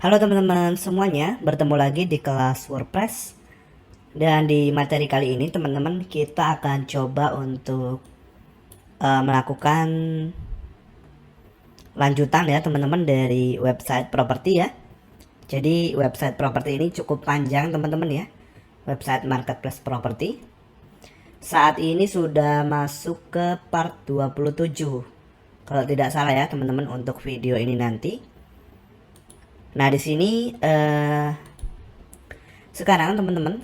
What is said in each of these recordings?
Halo teman-teman semuanya, bertemu lagi di kelas WordPress. Dan di materi kali ini teman-teman kita akan coba untuk melakukan lanjutan ya teman-teman dari website properti ya. Jadi website properti ini cukup panjang teman-teman ya. Website marketplace property. Saat ini sudah masuk ke part 27. Kalau tidak salah ya teman-teman untuk video ini nanti. Nah, di sini sekarang teman-teman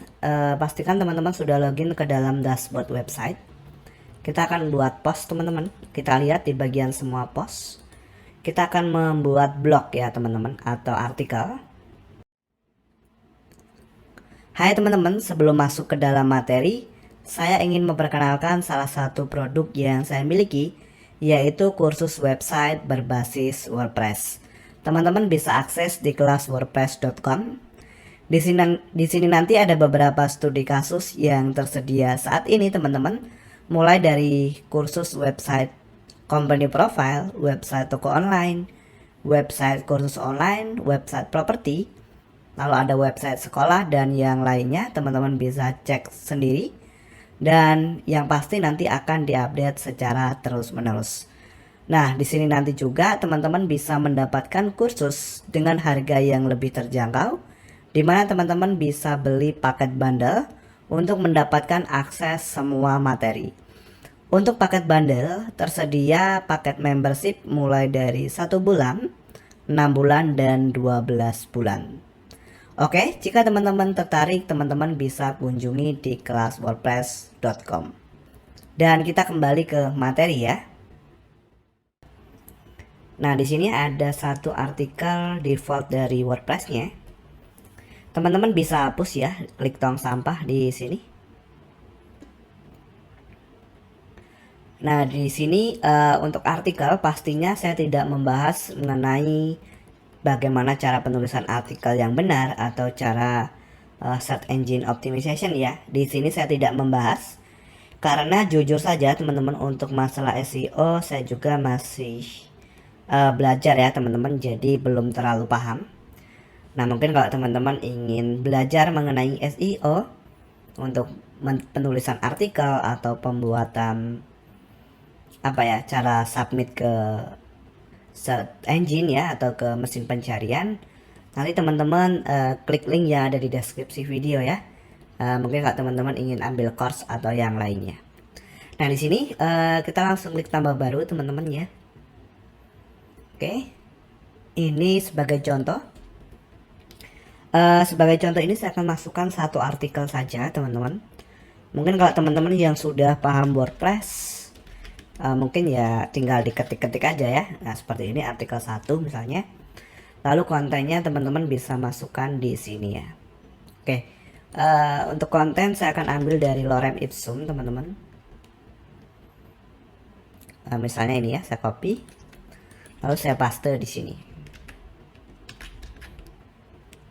pastikan teman-teman sudah login ke dalam dashboard website. Kita akan buat post teman-teman. Kita lihat di bagian semua post. Kita akan membuat blog ya teman-teman atau artikel. Hai teman-teman, sebelum masuk ke dalam materi, saya ingin memperkenalkan salah satu produk yang saya miliki, yaitu kursus website berbasis WordPress. Teman-teman bisa akses di kelas wordpress.com. Di sini nanti ada beberapa studi kasus yang tersedia saat ini teman-teman, mulai dari kursus website company profile, website toko online, website kursus online, website properti, lalu ada website sekolah dan yang lainnya. Teman-teman bisa cek sendiri dan yang pasti nanti akan diupdate secara terus-menerus. Nah, di sini nanti juga teman-teman bisa mendapatkan kursus dengan harga yang lebih terjangkau, di mana teman-teman bisa beli paket bundle untuk mendapatkan akses semua materi. Untuk paket bundle tersedia paket membership mulai dari 1 bulan, 6 bulan, dan 12 bulan. Oke, jika teman-teman tertarik, teman-teman bisa kunjungi di kelas wordpress.com. Dan kita kembali ke materi ya. Nah, di sini ada satu artikel default dari WordPress-nya. Teman-teman bisa hapus ya, klik tong sampah di sini. Nah, di sini untuk artikel pastinya saya tidak membahas mengenai bagaimana cara penulisan artikel yang benar atau cara search engine optimization ya. Di sini saya tidak membahas karena jujur saja teman-teman, untuk masalah SEO saya juga masih belajar ya teman-teman, jadi belum terlalu paham. Nah, mungkin kalau teman-teman ingin belajar mengenai SEO untuk penulisan artikel atau pembuatan cara submit ke search engine ya atau ke mesin pencarian, nanti teman-teman klik link yang ada di deskripsi video ya. Mungkin kalau teman-teman ingin ambil course atau yang lainnya. Nah, di sini kita langsung klik tambah baru teman-teman ya. Oke, ini sebagai contoh. Sebagai contoh ini saya akan masukkan satu artikel saja teman-teman. Mungkin kalau teman-teman yang sudah paham WordPress, mungkin ya tinggal diketik-ketik aja ya. Nah, seperti ini artikel 1 misalnya. Lalu kontennya teman-teman bisa masukkan di sini ya. Oke, untuk konten saya akan ambil dari Lorem Ipsum teman-teman. Misalnya ini ya, saya copy, lalu saya paste di sini.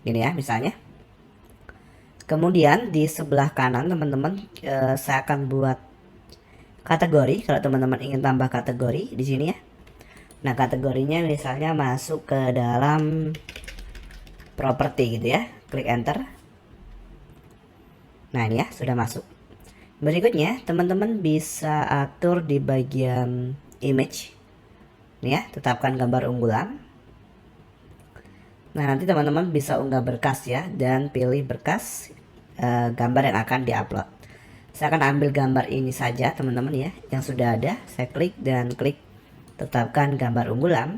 Gini ya misalnya. Kemudian di sebelah kanan teman-teman, saya akan buat kategori. Kalau teman-teman ingin tambah kategori di sini ya. Nah, kategorinya misalnya masuk ke dalam properti gitu ya. Klik enter. Nah, ini ya sudah masuk. Berikutnya teman-teman bisa atur di bagian image. Ini ya, tetapkan gambar unggulan. Nah, nanti teman-teman bisa unggah berkas ya dan pilih berkas gambar yang akan diupload. Saya akan ambil gambar ini saja teman-teman ya, yang sudah ada. Saya klik dan klik tetapkan gambar unggulan.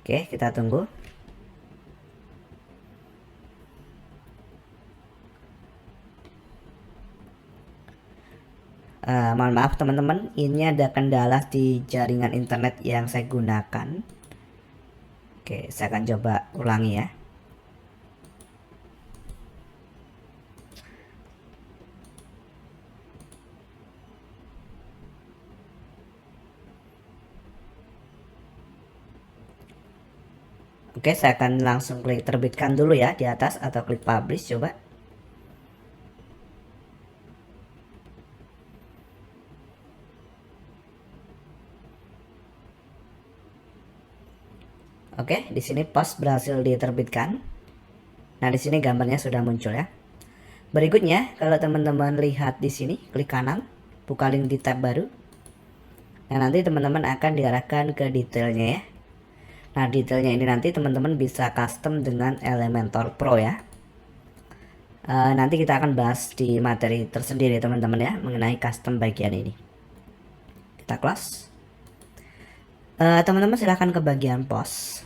Oke, kita tunggu. Mohon maaf teman-teman, ini ada kendala di jaringan internet yang saya gunakan. Oke, saya akan coba ulangi ya. Oke, saya akan langsung klik terbitkan dulu ya di atas atau klik publish coba. Oke, di sini post berhasil diterbitkan. Nah, di sini gambarnya sudah muncul ya. Berikutnya, kalau teman-teman lihat di sini, klik kanan, buka link di tab baru. Nah, nanti teman-teman akan diarahkan ke detailnya ya. Nah, detailnya ini nanti teman-teman bisa custom dengan Elementor Pro ya. Nanti kita akan bahas di materi tersendiri teman-teman ya, mengenai custom bagian ini. Kita close. Teman-teman silahkan ke bagian post.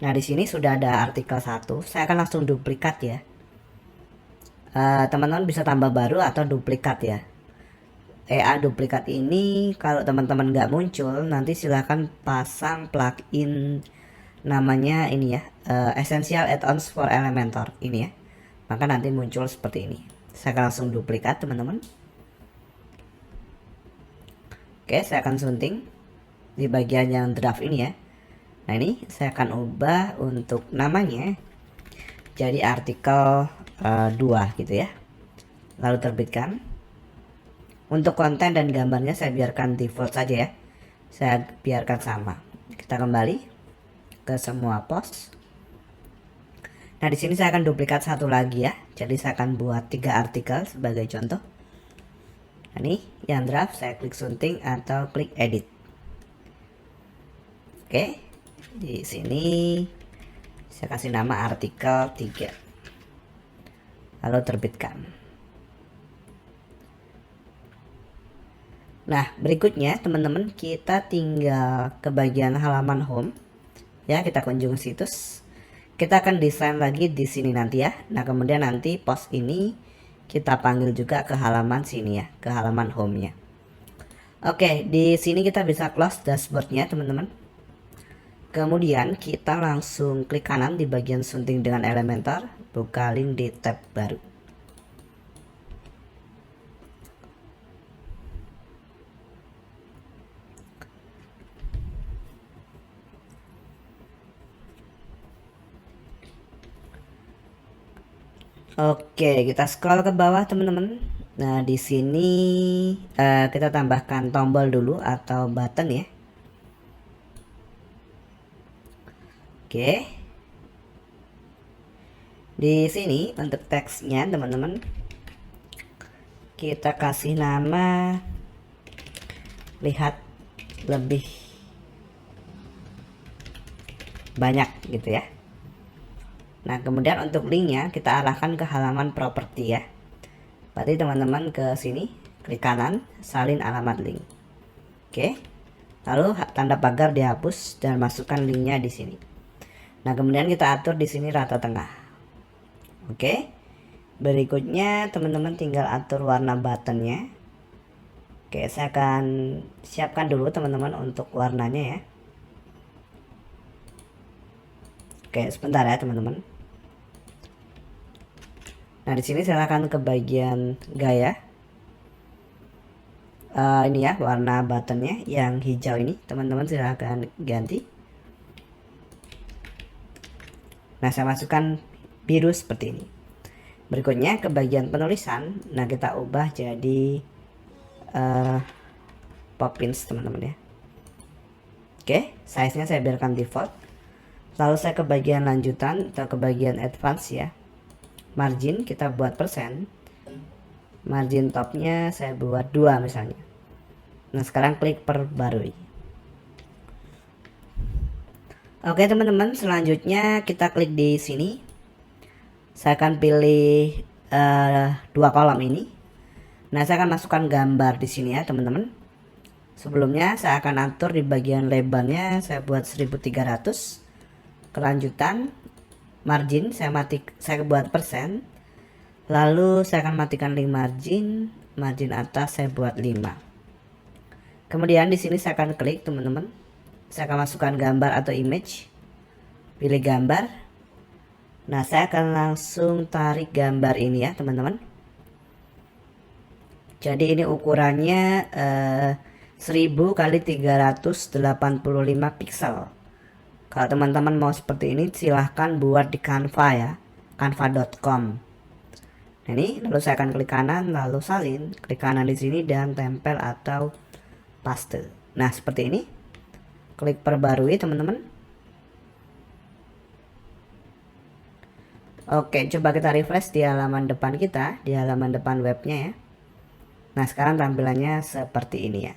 Nah, di sini sudah ada artikel 1. Saya akan langsung duplikat ya. Teman-teman bisa tambah baru atau duplikat ya. EA duplikat ini kalau teman-teman nggak muncul, nanti silahkan pasang plugin namanya ini ya, Essential Add-ons for Elementor ini ya. Maka nanti muncul seperti ini. Saya akan langsung duplikat teman-teman. Oke, saya akan sunting di bagian yang draft ini ya. Nah, ini saya akan ubah untuk namanya jadi artikel 2 gitu ya. Lalu terbitkan. Untuk konten dan gambarnya saya biarkan default saja ya. Saya biarkan sama. Kita kembali ke semua post. Nah, di sini saya akan duplikat satu lagi ya. Jadi saya akan buat 3 artikel sebagai contoh. Nah, ini yang draft saya klik sunting atau klik edit. Oke, di sini saya kasih nama artikel 3. Lalu terbitkan. Nah, berikutnya teman-teman kita tinggal ke bagian halaman home. Ya, kita kunjungi situs. Kita akan desain lagi di sini nanti ya. Nah, kemudian nanti post ini kita panggil juga ke halaman sini ya, ke halaman home-nya. Oke, di sini kita bisa close dashboard-nya teman-teman. Kemudian kita langsung klik kanan di bagian sunting dengan Elementor, buka link di tab baru. Oke, kita scroll ke bawah teman-teman. Nah, di sini kita tambahkan tombol dulu atau button ya. Oke. Di sini untuk teksnya teman-teman kita kasih nama lihat lebih banyak gitu ya. Nah, kemudian untuk linknya kita arahkan ke halaman properti ya. Berarti teman-teman ke sini klik kanan, salin alamat link. Oke. Lalu tanda pagar dihapus dan masukkan linknya di sini. Nah, kemudian kita atur di sini rata tengah. Oke. Berikutnya teman-teman tinggal atur warna buttonnya. Oke, saya akan siapkan dulu teman-teman untuk warnanya ya. Oke, sebentar ya teman-teman. Nah, di sini silakan ke bagian gaya. Ini ya warna buttonnya yang hijau ini, teman-teman silahkan ganti. Nah, saya masukkan biru seperti ini. Berikutnya ke bagian penulisan. Nah, kita ubah jadi Poppins teman-teman ya. Oke, size-nya saya biarkan default. Lalu saya ke bagian lanjutan atau ke bagian advance ya. Margin kita buat persen. Margin topnya saya buat 2 misalnya. Nah, sekarang klik perbarui. Oke teman-teman, selanjutnya kita klik di sini. Saya akan pilih 2 kolom ini. Nah, saya akan masukkan gambar di sini ya teman-teman. Sebelumnya saya akan atur di bagian lebarnya saya buat 1300. Kelanjutan margin saya buat persen. Lalu saya akan matikan link margin atas saya buat 5. Kemudian di sini saya akan klik teman-teman. Saya akan masukkan gambar atau image. Pilih gambar. Nah, saya akan langsung tarik gambar ini ya teman-teman. Jadi ini ukurannya 1000 kali 385 pixel. Kalau teman-teman mau seperti ini silahkan buat di Canva ya, canva.com. Nah, ini lalu saya akan klik kanan lalu salin, klik kanan di sini dan tempel atau paste. Nah, seperti ini. Klik perbarui teman-teman. Oke, coba kita refresh di halaman depan kita, di halaman depan webnya ya. Nah, sekarang tampilannya seperti ini ya.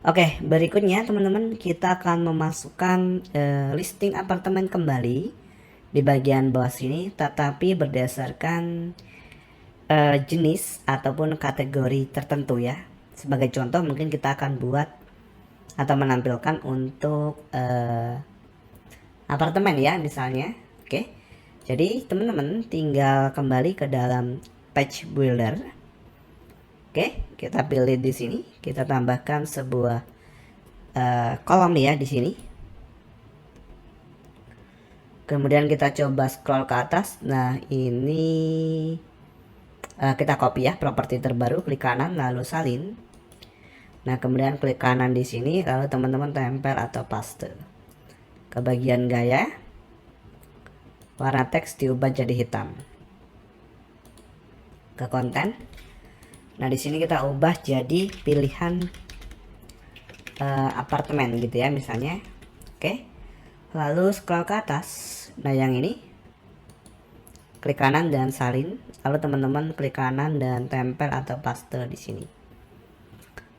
Oke, berikutnya teman-teman kita akan memasukkan listing apartemen kembali di bagian bawah sini, tetapi berdasarkan jenis ataupun kategori tertentu ya. Sebagai contoh mungkin kita akan buat atau menampilkan untuk apartemen ya misalnya. Oke, jadi teman-teman tinggal kembali ke dalam page builder. Oke, kita pilih di sini, kita tambahkan sebuah kolom ya di sini. Kemudian kita coba scroll ke atas. Nah, ini kita copy ya properti terbaru, klik kanan lalu salin. Nah, kemudian klik kanan di sini lalu teman-teman tempel atau paste. Ke bagian gaya, warna teks diubah jadi hitam. Ke konten. Nah, di sini kita ubah jadi pilihan apartemen gitu ya misalnya. Oke. Lalu scroll ke atas. Nah, yang ini klik kanan dan salin. Lalu teman-teman klik kanan dan tempel atau paste di sini.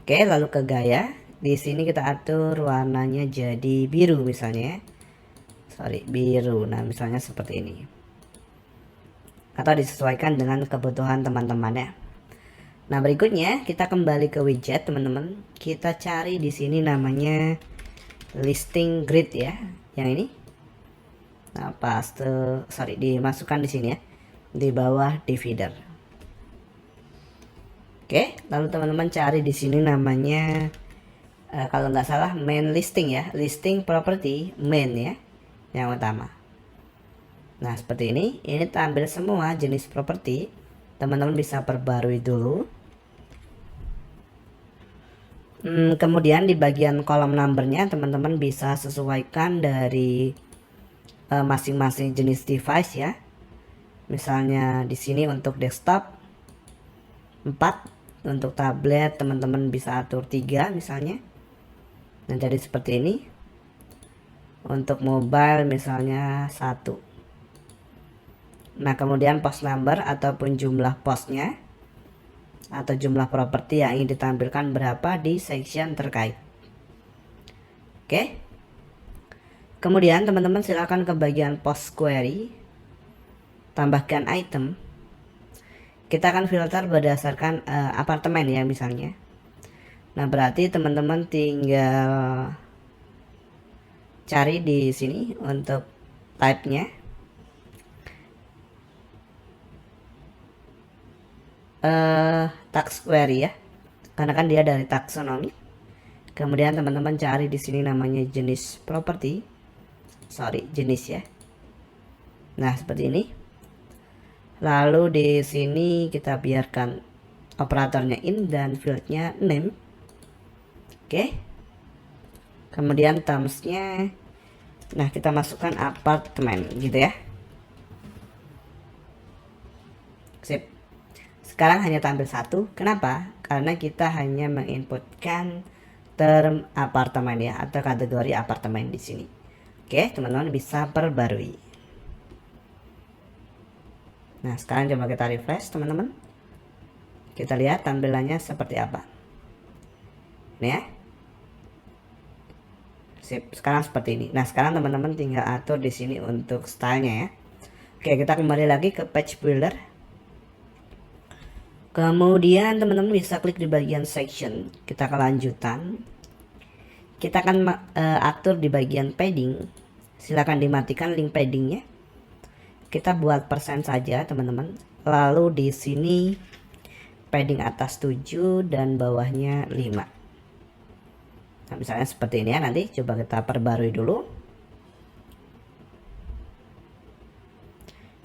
Oke, lalu ke gaya. Di sini kita atur warnanya jadi biru misalnya. Biru. Nah, misalnya seperti ini. Atau disesuaikan dengan kebutuhan teman-teman ya. Nah, berikutnya kita kembali ke widget teman-teman. Kita cari di sini namanya listing grid ya. Yang ini. Nah, dimasukkan di sini ya. Di bawah divider. Oke, lalu teman-teman cari di sini namanya kalau nggak salah main listing ya, listing property main ya, yang utama. Nah, seperti ini tampil semua jenis properti. Teman-teman bisa perbarui dulu. Kemudian di bagian kolom numbernya teman-teman bisa sesuaikan dari masing-masing jenis device ya. Misalnya di sini untuk desktop 4, untuk tablet teman-teman bisa atur 3 misalnya. Nah, jadi seperti ini. Untuk mobile misalnya 1. Nah, kemudian post number ataupun jumlah postnya atau jumlah properti yang ingin ditampilkan berapa di section terkait. Oke. Kemudian teman-teman silakan ke bagian post query, tambahkan item. Kita akan filter berdasarkan apartemen ya misalnya. Nah, berarti teman-teman tinggal cari di sini untuk type-nya. Tax query ya. Karena kan dia dari taksonomi. Kemudian teman-teman cari di sini namanya jenis properti. Jenis ya. Nah, seperti ini. Lalu di sini kita biarkan operatornya in dan fieldnya name. Oke. Kemudian termsnya, nah kita masukkan apartemen gitu ya. Sip. Sekarang hanya tampil 1. Kenapa? Karena kita hanya menginputkan term apartemen ya, atau kategori apartemen di sini. Oke, teman-teman bisa perbarui. Nah, sekarang coba kita refresh teman-teman. Kita lihat tampilannya seperti apa. Ini ya. Sip, sekarang seperti ini. Nah, sekarang teman-teman tinggal atur di sini untuk stylenya ya. Oke, kita kembali lagi ke page builder. Kemudian teman-teman bisa klik di bagian section. Kita ke lanjutan. Kita akan atur di bagian padding. Silakan dimatikan link paddingnya. Kita buat persen saja teman-teman. Lalu di sini padding atas 7 dan bawahnya 5. Nah, misalnya seperti ini ya. Nanti coba kita perbarui dulu.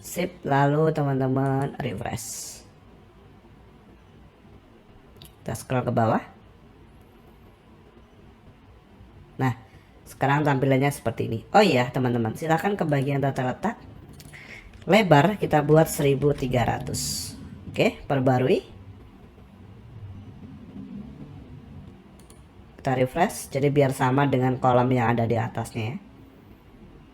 Sip, lalu teman-teman refresh. Kita scroll ke bawah. Nah, sekarang tampilannya seperti ini. Oh iya teman-teman, silahkan ke bagian tata letak. Lebar kita buat 1300. Oke, perbarui. Kita refresh, jadi biar sama dengan kolom yang ada di atasnya ya.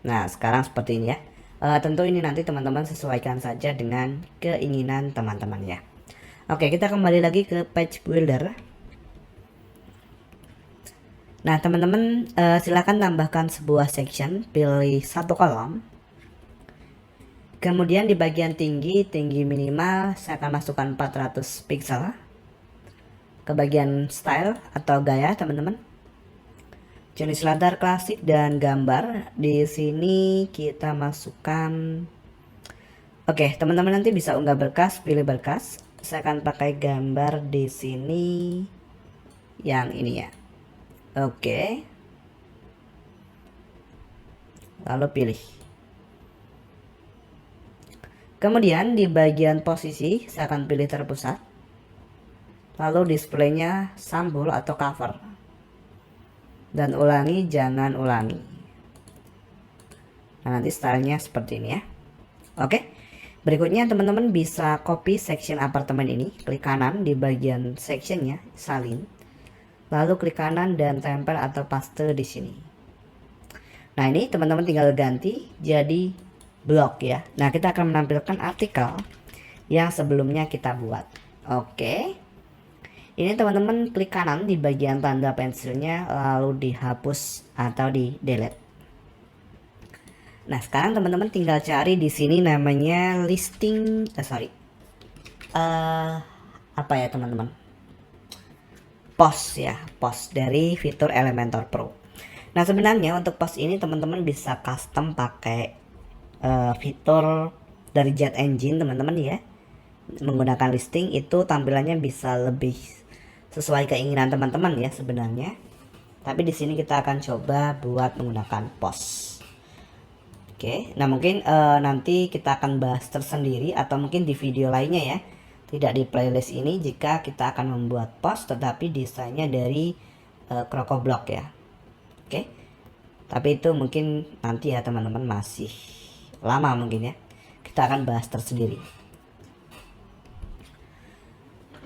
Nah, sekarang seperti ini ya. Tentu ini nanti teman-teman sesuaikan saja dengan keinginan teman-teman ya. Oke, kita kembali lagi ke page builder. Nah, teman-teman silakan tambahkan sebuah section, pilih satu kolom. Kemudian di bagian tinggi minimal saya akan masukkan 400 pixel. Ke bagian style atau gaya, teman-teman. Jenis latar klasik dan gambar. Di sini kita masukkan. Oke, teman-teman nanti bisa unggah berkas, pilih berkas. Saya akan pakai gambar di sini yang ini ya. Oke. Lalu pilih. Kemudian di bagian posisi saya akan pilih terpusat. Lalu displaynya sampul atau cover. Dan ulangi, jangan ulangi. Nah, nanti stylenya seperti ini ya. Oke. Berikutnya teman-teman bisa copy section apartemen ini. Klik kanan di bagian sectionnya, salin. Lalu klik kanan dan tempel atau paste di sini. Nah, ini teman-teman tinggal ganti jadi blok ya. Nah, kita akan menampilkan artikel yang sebelumnya kita buat. Oke. Ini teman-teman klik kanan di bagian tanda pensilnya lalu dihapus atau di delete. Nah, sekarang teman-teman tinggal cari di sini namanya listing, apa ya teman-teman? Post ya, post dari fitur Elementor Pro. Nah, sebenarnya untuk post ini teman-teman bisa custom pakai fitur dari Jet Engine teman-teman ya. Menggunakan listing itu tampilannya bisa lebih sesuai keinginan teman-teman ya sebenarnya. Tapi di sini kita akan coba buat menggunakan post. Oke, nah mungkin nanti kita akan bahas tersendiri atau mungkin di video lainnya ya. Tidak di playlist ini jika kita akan membuat post tetapi desainnya dari CrocoBlock ya. Oke. Tapi itu mungkin nanti ya teman-teman, masih lama mungkin ya. Kita akan bahas tersendiri.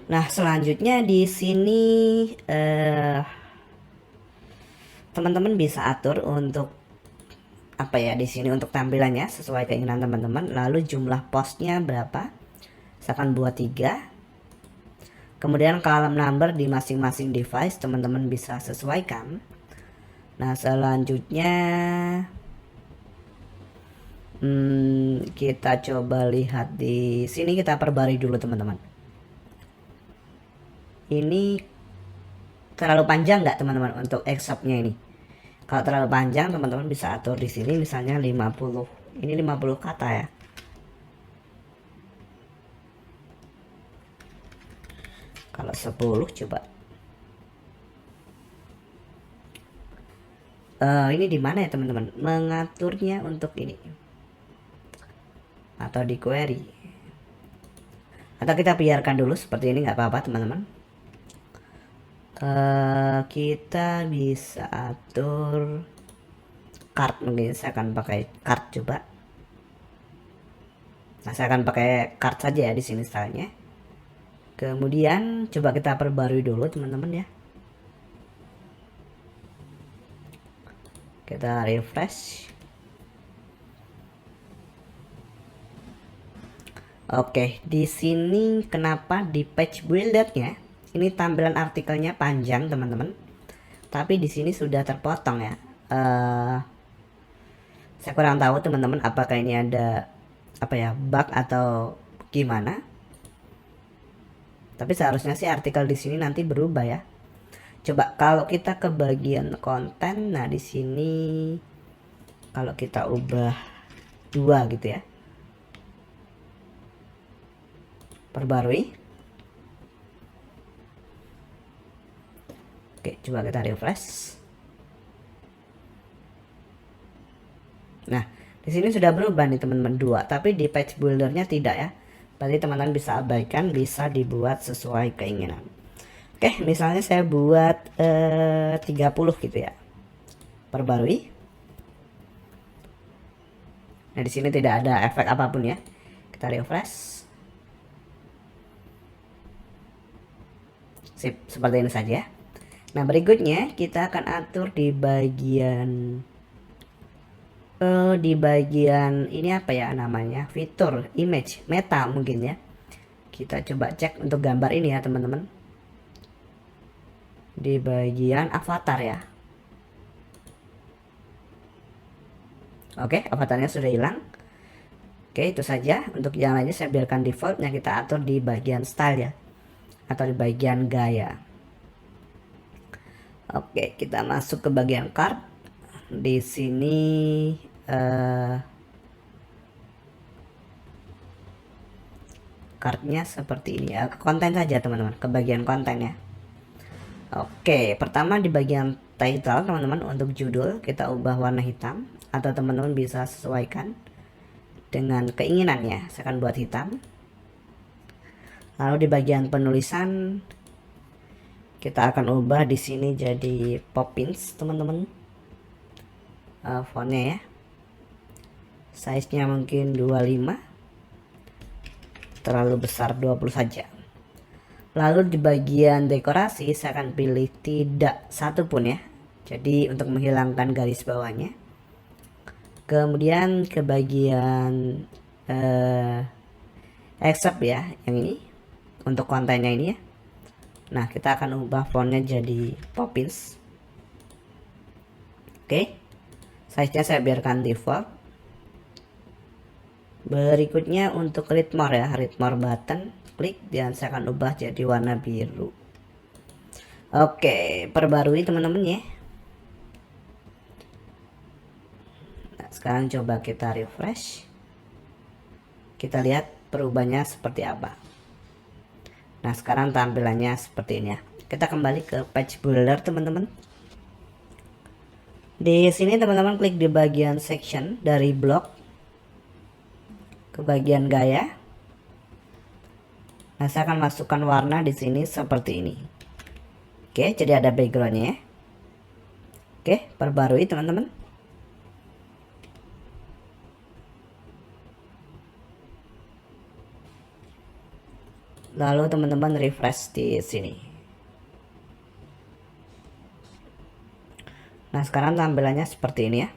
Nah, selanjutnya di sini teman-teman bisa atur untuk apa ya di sini untuk tampilannya sesuai keinginan teman-teman. Lalu jumlah postnya berapa? Saya akan buat 3. Kemudian column number di masing-masing device teman-teman bisa sesuaikan. Nah, selanjutnya kita coba lihat di sini, kita perbarui dulu teman-teman. Ini terlalu panjang nggak teman-teman untuk excerptnya ini? Kalau terlalu panjang teman-teman bisa atur di sini misalnya 50. Ini 50 kata ya. Kalau 10 coba. Ini di mana ya teman-teman? Mengaturnya untuk ini. Atau di query. Atau kita biarkan dulu seperti ini, nggak apa-apa teman-teman. Kita bisa atur card, mungkin saya akan pakai card coba. Nah, saya akan pakai card saja ya di sini stylenya. Kemudian coba kita perbarui dulu teman-teman ya. Kita refresh. Oke, di sini kenapa di page builder-nya ini tampilan artikelnya panjang teman-teman, tapi di sini sudah terpotong ya. Saya kurang tahu teman-teman apakah ini ada apa ya, bug atau gimana. Tapi seharusnya sih artikel di sini nanti berubah ya. Coba kalau kita ke bagian konten, nah di sini kalau kita ubah 2 gitu ya. Perbarui. Oke, coba kita refresh. Nah, di sini sudah berubah nih teman-teman 2, tapi di page buildernya tidak ya. Berarti teman-teman bisa abaikan, bisa dibuat sesuai keinginan. Oke, misalnya saya buat 30 gitu ya. Perbarui. Nah, di sini tidak ada efek apapun ya. Kita refresh. Sip, seperti ini saja. Nah, berikutnya kita akan atur di bagian Di bagian ini apa ya namanya, fitur image meta mungkin ya. Kita coba cek untuk gambar ini ya teman-teman, di bagian avatar ya. Oke, avatarnya sudah hilang. Oke, itu saja. Untuk yang lainnya saya biarkan default, yang kita atur di bagian style ya, atau di bagian gaya. Oke, kita masuk ke bagian card. Di sini cardnya seperti ini ya, konten saja teman-teman, ke bagian konten ya. Oke, pertama di bagian title teman-teman, untuk judul kita ubah warna hitam, atau teman-teman bisa sesuaikan dengan keinginannya. Saya akan buat hitam. Lalu di bagian penulisan kita akan ubah di sini jadi Poppins teman-teman. Fontnya ya, size nya mungkin 25, terlalu besar 20 saja. Lalu di bagian dekorasi saya akan pilih tidak satupun ya, jadi untuk menghilangkan garis bawahnya. Kemudian ke bagian accept ya, yang ini untuk kontennya ini ya. Nah, kita akan ubah fontnya jadi Poppins. Oke, size nya saya biarkan default. Berikutnya untuk read more ya, read more button, klik dan saya akan ubah jadi warna biru. Oke, perbarui teman-teman ya. Nah, sekarang coba kita refresh, kita lihat perubahannya seperti apa. Nah, sekarang tampilannya seperti ini ya. Kita kembali ke page builder teman-teman. Di sini teman-teman klik di bagian section dari blog ke bagian gaya. Nah, saya akan masukkan warna di sini seperti ini. Oke, jadi ada backgroundnya ya. Oke, perbarui teman-teman. Lalu teman-teman refresh di sini. Nah, sekarang tampilannya seperti ini ya.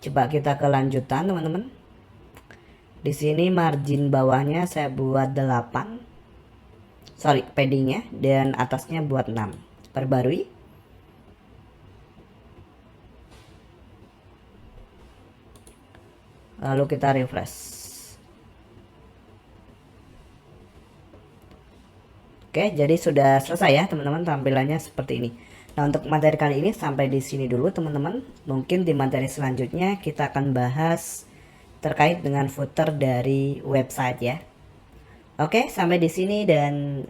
Coba kita ke lanjutan teman-teman. Di sini margin bawahnya saya buat 8. Sorry, paddingnya, dan atasnya buat 6. Perbarui. Lalu kita refresh. Oke, jadi sudah selesai ya teman-teman, tampilannya seperti ini. Nah, untuk materi kali ini sampai di sini dulu teman-teman. Mungkin di materi selanjutnya kita akan bahas terkait dengan footer dari website ya. Oke, sampai di sini dan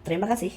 terima kasih.